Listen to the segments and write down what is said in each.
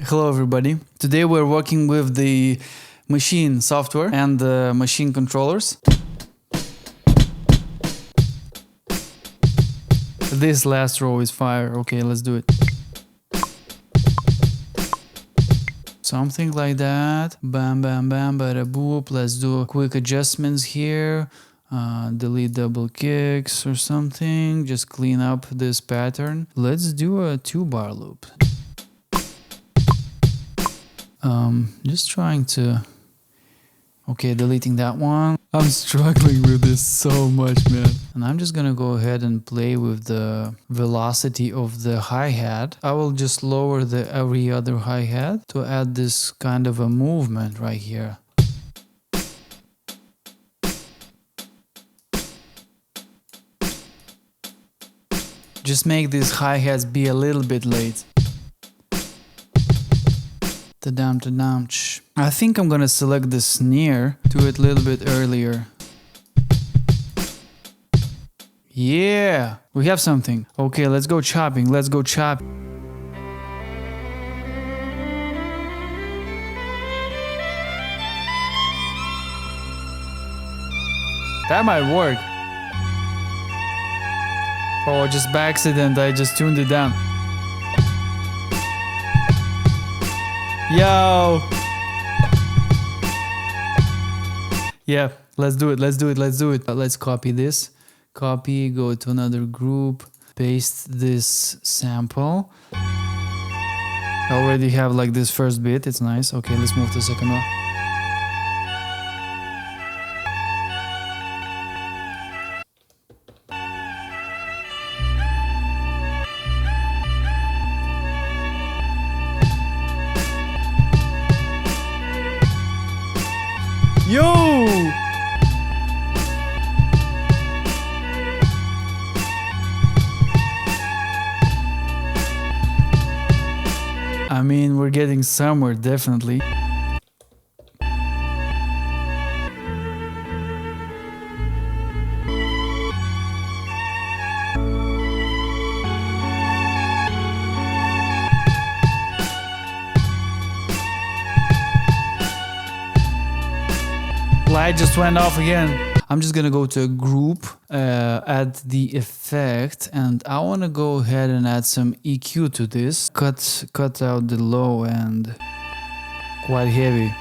Hello everybody. Today we're working with the Maschine software and the Maschine controllers. This last row is fire. Okay, let's do it. Something like that. Bam, bam, bam, bada boop. Let's do quick adjustments here. Delete double kicks or something. Just clean up this pattern. Let's do a 2-bar loop. Just trying to... Okay, deleting that one. I'm struggling with this so much, man. And I'm just gonna go ahead and play with the velocity of the hi-hat. I will just lower the every other hi-hat to add this kind of a movement right here. Just make these hi-hats be a little bit late. Ta-dam, ta-dam. I think I'm gonna select the snare, do it a little bit earlier. Yeah, we have something. Okay, let's go chopping, let's go chop. That might work. Oh, just by accident, I just tuned it down. Yo! Yeah, let's do it, let's do it, let's do it. Let's copy this. Copy, go to another group, paste this sample. I already have like this first bit, it's nice. Okay, let's move to the second one. Yo! I mean, we're getting somewhere, definitely. Light just went off again. I'm just gonna go to a group, add the effect, and I wanna go ahead and add some EQ to this. Cut out the low end, quite heavy.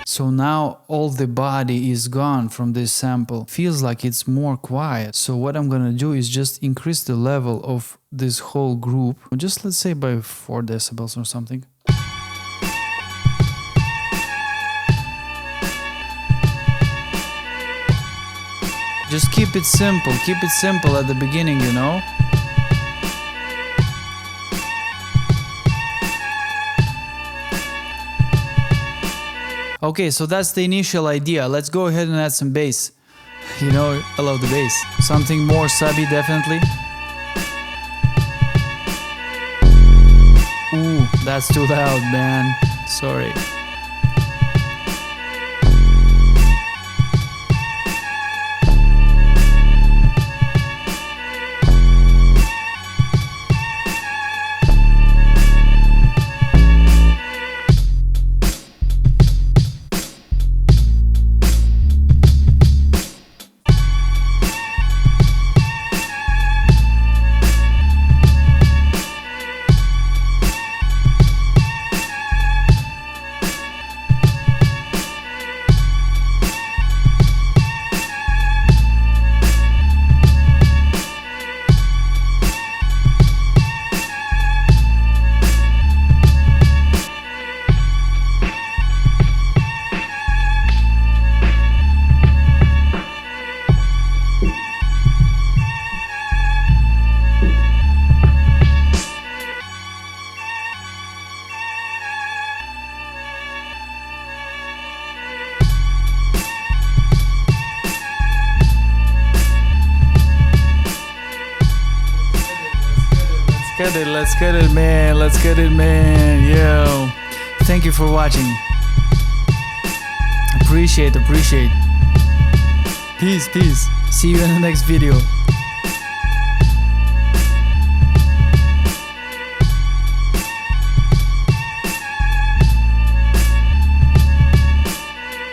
So now all the body is gone from this sample. Feels like it's more quiet. So what I'm gonna do is just increase the level of this whole group. Just let's say by 4 decibels or something. Just keep it simple at the beginning, you know? Okay, so that's the initial idea. Let's go ahead and add some bass. You know, I love the bass. Something more subby, definitely. Ooh, that's too loud, man. Sorry. Let's get it, man. Let's get it, man. Yo. Thank you for watching. Appreciate. Peace. See you in the next video.